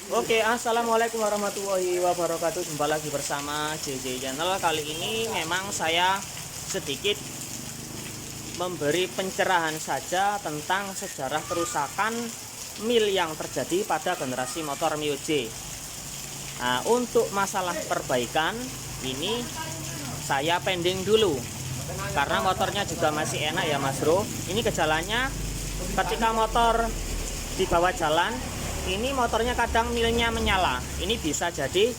Oke, assalamualaikum warahmatullahi wabarakatuh. Jumpa lagi bersama JJ Channel. Kali ini memang saya sedikit memberi pencerahan saja tentang sejarah kerusakan mil yang terjadi pada generasi motor Mio J. Nah, untuk masalah perbaikan ini saya pending dulu karena motornya juga masih enak ya Mas Bro. Ini gejalanya ketika motor dibawa jalan, ini motornya kadang milnya menyala. Ini bisa jadi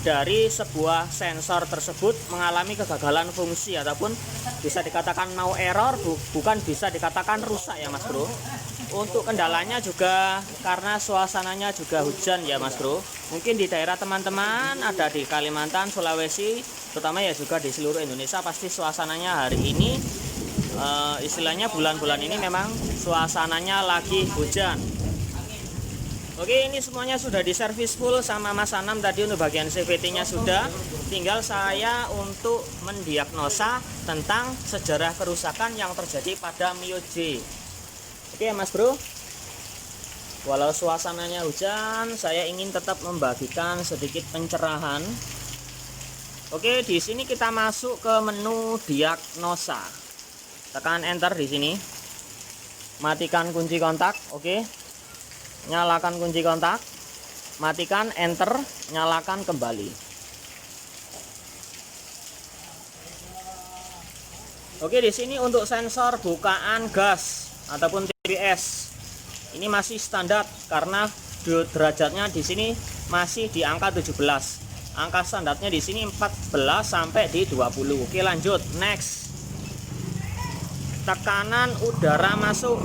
dari sebuah sensor tersebut mengalami kegagalan fungsi ataupun bisa dikatakan no error, bukan bisa dikatakan rusak ya Mas Bro. Untuk kendalanya juga karena suasananya juga hujan ya Mas Bro. Mungkin di daerah teman-teman ada di Kalimantan, Sulawesi, terutama ya juga di seluruh Indonesia, pasti suasananya hari ini istilahnya bulan-bulan ini memang suasananya lagi hujan. Oke, ini semuanya sudah diservis full sama Mas Anam tadi. Untuk bagian CVT nya sudah, tinggal saya untuk mendiagnosa tentang sejarah kerusakan yang terjadi pada Mio J. Oke Mas Bro, walau suasananya hujan, saya ingin tetap membagikan sedikit pencerahan. Oke, di sini kita masuk ke menu diagnosa. Tekan enter di sini. Matikan kunci kontak, oke. Nyalakan kunci kontak, matikan, enter, nyalakan kembali. Oke, di sini untuk sensor bukaan gas ataupun TPS ini masih standar karena derajatnya di sini masih di angka 17. Angka standarnya di sini 14 sampai di 20. Oke, lanjut, next. Tekanan udara masuk.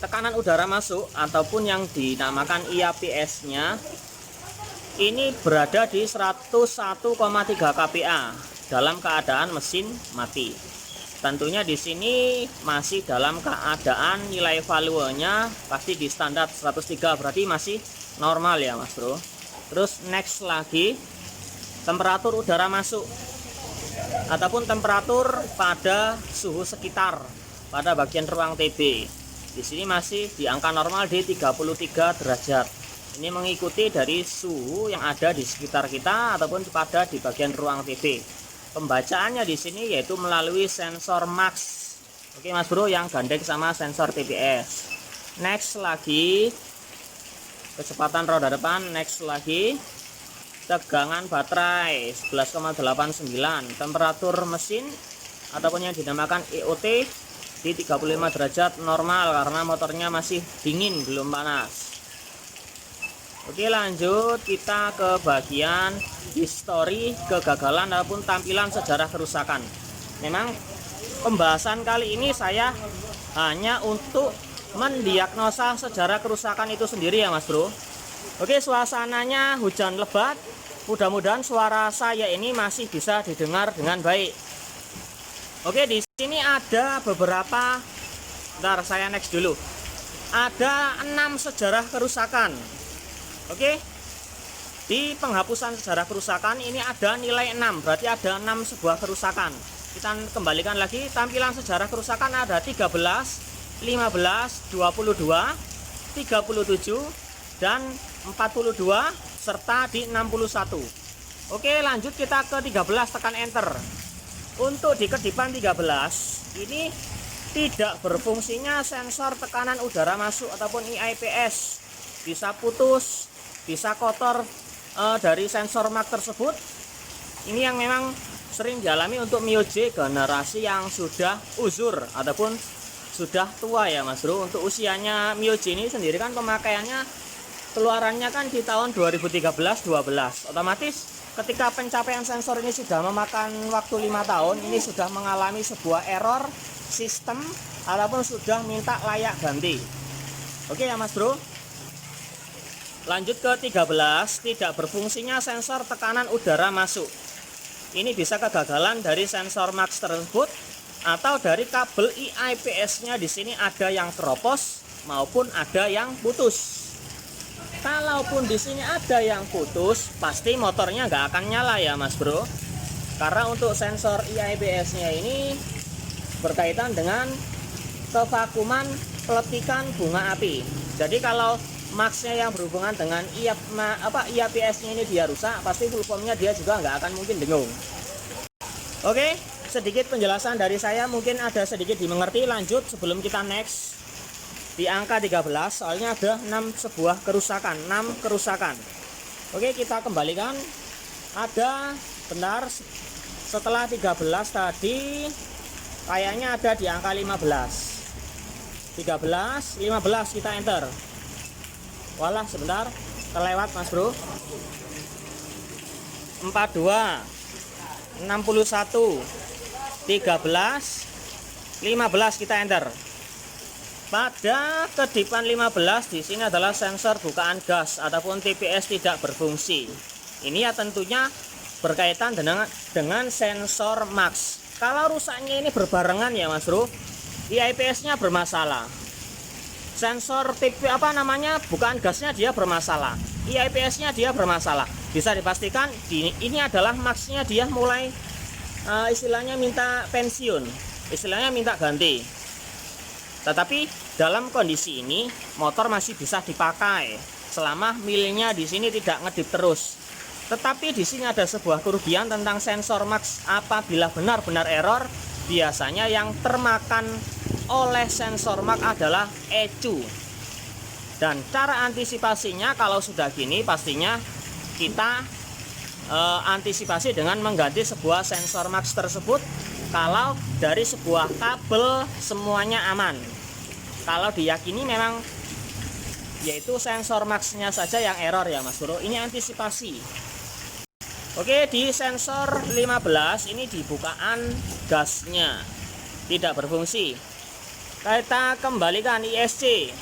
Tekanan udara masuk ataupun yang dinamakan IAPS-nya ini berada di 101,3 kPa dalam keadaan mesin mati. Tentunya di sini masih dalam keadaan nilai value-nya pasti di standar 103, berarti masih normal ya Mas Bro. Terus next lagi, temperatur udara masuk ataupun temperatur pada suhu sekitar pada bagian ruang TB. Di sini masih di angka normal di 33 derajat. Ini mengikuti dari suhu yang ada di sekitar kita ataupun pada di bagian ruang TB. Pembacaannya di sini yaitu melalui sensor max. Oke Mas Bro, yang gandeng sama sensor TPS. Next lagi, kecepatan roda depan. Next lagi, tegangan baterai 11,89. Temperatur mesin ataupun yang dinamakan EOT di 35 derajat normal karena motornya masih dingin, belum panas. Oke, lanjut kita ke bagian histori kegagalan ataupun tampilan sejarah kerusakan. Memang pembahasan kali ini saya hanya untuk mendiagnosa sejarah kerusakan itu sendiri ya Mas Bro. Oke, suasananya hujan lebat. Mudah-mudahan suara saya ini masih bisa didengar dengan baik. Oke, di sini ada beberapa, bentar saya next dulu. Ada 6 sejarah kerusakan. Oke, di penghapusan sejarah kerusakan ini ada nilai 6, berarti ada 6 sebuah kerusakan. Kita kembalikan lagi, tampilan sejarah kerusakan ada 13, 15, 22, 37, dan 42, serta di 61. Oke, lanjut kita ke 13, tekan enter. Untuk di kedipan 13 ini tidak berfungsinya sensor tekanan udara masuk ataupun IAPS, bisa putus, bisa kotor dari sensor mak tersebut. Ini yang memang sering dialami untuk Mio J generasi yang sudah uzur ataupun sudah tua ya Mas Bro. Untuk usianya Mio J ini sendiri kan pemakaiannya, keluarannya kan di tahun 2013-12, otomatis ketika pencapaian sensor ini sudah memakan waktu 5 tahun, ini sudah mengalami sebuah error sistem ataupun sudah minta layak ganti. Oke ya Mas Bro. Lanjut ke 13, tidak berfungsinya sensor tekanan udara masuk. Ini bisa kegagalan dari sensor max tersebut atau dari kabel IAPS-nya di sini ada yang keropos maupun ada yang putus. Kalaupun di sini ada yang putus, pasti motornya nggak akan nyala ya Mas Bro. Karena untuk sensor IAPS-nya ini berkaitan dengan kevakuman peletikan bunga api. Jadi kalau max-nya yang berhubungan dengan IAPS-nya ini dia rusak, pasti full form-nya dia juga nggak akan mungkin dengung. Oke, sedikit penjelasan dari saya, mungkin ada sedikit dimengerti. Lanjut sebelum kita next di angka 13, soalnya ada 6 kerusakan. Oke, kita kembalikan. Ada benar setelah 13 tadi kayaknya ada di angka 15. 15 kita enter. Walah, sebentar terlewat Mas Bro. 42 61 13 15 kita enter. Pada kedipan 15 di sini adalah sensor bukaan gas ataupun TPS tidak berfungsi. Ini ya tentunya berkaitan dengan sensor max. Kalau rusaknya ini berbarengan ya Mas Bro, IAPS-nya bermasalah. Sensor bukaan gasnya dia bermasalah. IAPS-nya dia bermasalah. Bisa dipastikan ini adalah max-nya dia mulai istilahnya minta pensiun, istilahnya minta ganti. Tetapi dalam kondisi ini motor masih bisa dipakai selama milnya di sini tidak ngedip terus. Tetapi di sini ada sebuah kerugian tentang sensor max. Apabila benar-benar error, biasanya yang termakan oleh sensor max adalah ECU. Dan cara antisipasinya kalau sudah gini pastinya kita antisipasi dengan mengganti sebuah sensor max tersebut. Kalau dari sebuah kabel semuanya aman, kalau diyakini memang yaitu sensor max-nya saja yang error ya Mas Bro, ini antisipasi. Oke, di sensor 15 ini di bukaan gasnya tidak berfungsi. Kita kembalikan ISC.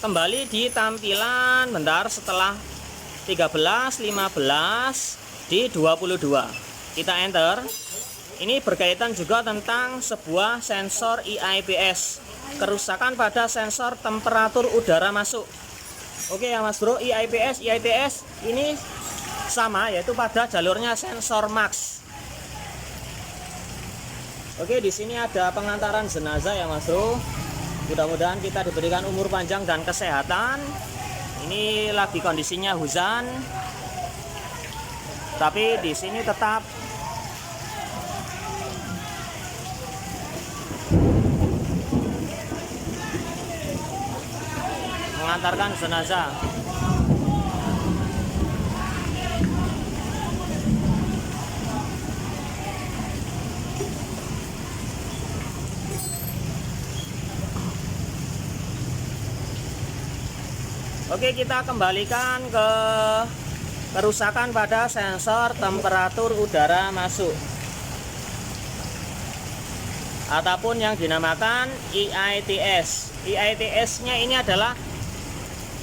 Kembali di tampilan bentar setelah 13 15 di 22. Kita enter. Ini berkaitan juga tentang sebuah sensor IAPS, kerusakan pada sensor temperatur udara masuk. Oke ya Mas Bro, IAPS ini sama, yaitu pada jalurnya sensor max. Oke, di sini ada pengantaran jenazah ya Mas Bro. Mudah-mudahan kita diberikan umur panjang dan kesehatan. Ini lagi kondisinya hujan, tapi di sini tetap mengantarkan jenazah. Oke, kita kembalikan ke kerusakan pada sensor temperatur udara masuk ataupun yang dinamakan IITS. IITS-nya ini adalah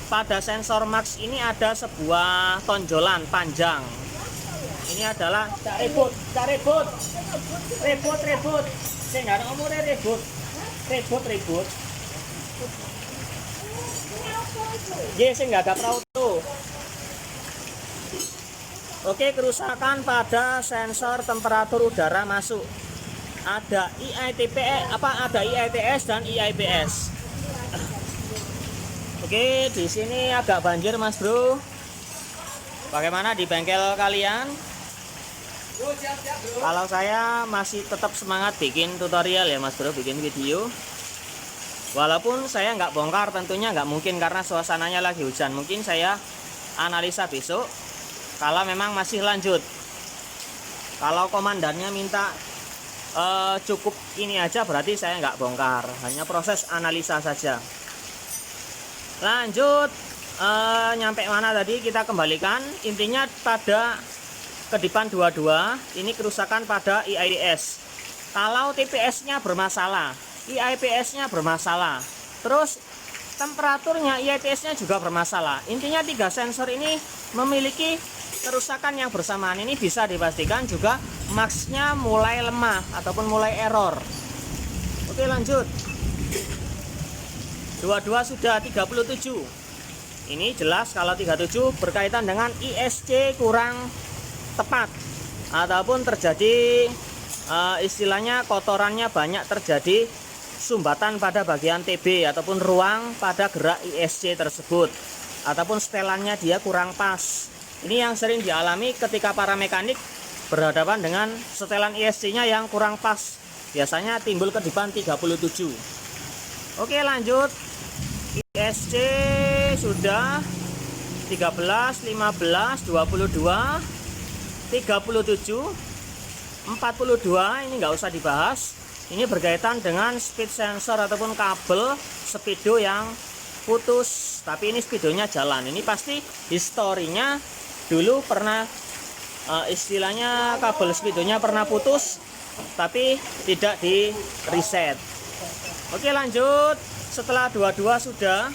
pada sensor max ini ada sebuah tonjolan panjang. Ini adalah ribut. Saya nggak ada umurnya ribut. Ye, saya nggak ada perahu tuh. Oke, kerusakan pada sensor temperatur udara masuk. Ada ada IITS dan IIPS. Oke, di sini agak banjir Mas Bro. Bagaimana di bengkel kalian? Kalau saya masih tetap semangat bikin tutorial ya Mas Bro, bikin video. Walaupun saya nggak bongkar, tentunya nggak mungkin karena suasananya lagi hujan. Mungkin saya analisa besok kalau memang masih lanjut. Kalau komandannya minta cukup ini aja, berarti saya nggak bongkar, hanya proses analisa saja. Lanjut, nyampe mana tadi, kita kembalikan. Intinya pada kedipan 22 ini kerusakan pada IITS. Kalau TPS-nya bermasalah, IIPS-nya bermasalah, terus temperaturnya IITS-nya juga bermasalah. Intinya 3 sensor ini memiliki kerusakan yang bersamaan. Ini bisa dipastikan juga max-nya mulai lemah ataupun mulai error. Oke, lanjut. 22 sudah 37. Ini jelas kalau 37 berkaitan dengan ISC kurang tepat ataupun terjadi istilahnya kotorannya banyak terjadi sumbatan pada bagian TB ataupun ruang pada gerak ISC tersebut, ataupun setelannya dia kurang pas. Ini yang sering dialami ketika para mekanik berhadapan dengan setelan ISC-nya yang kurang pas. Biasanya timbul kedipan 37. Oke, lanjut. ISC sudah 13, 15, 22, 37, 42. Ini nggak usah dibahas. Ini berkaitan dengan speed sensor ataupun kabel speedo yang putus. Tapi ini speedonya jalan. Ini pasti historinya dulu pernah istilahnya kabel speedonya pernah putus, tapi tidak di reset. Oke, lanjut. Setelah 22 sudah,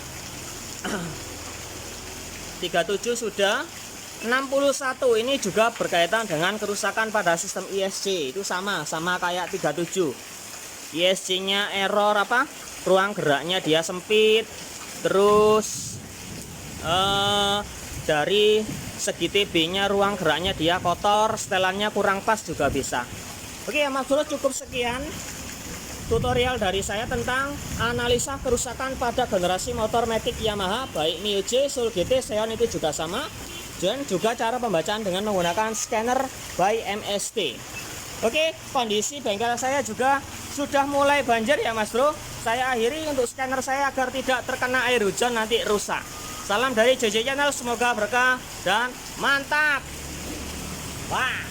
37 sudah, 61 ini juga berkaitan dengan kerusakan pada sistem ISC. Itu sama kayak 37. ISC-nya error apa? Ruang geraknya dia sempit. Terus dari segi TB-nya ruang geraknya dia kotor, setelannya kurang pas juga bisa. Oke ya Mas Bro, cukup sekian tutorial dari saya tentang analisa kerusakan pada generasi motor Matic Yamaha, baik Mio J, Soul GT, Xeon itu juga sama, dan juga cara pembacaan dengan menggunakan scanner by MST. Oke, kondisi bengkel saya juga sudah mulai banjir ya Mas Bro. Saya akhiri untuk scanner saya agar tidak terkena air hujan nanti rusak. Salam dari JJ Channel, semoga berkah dan mantap. Wah.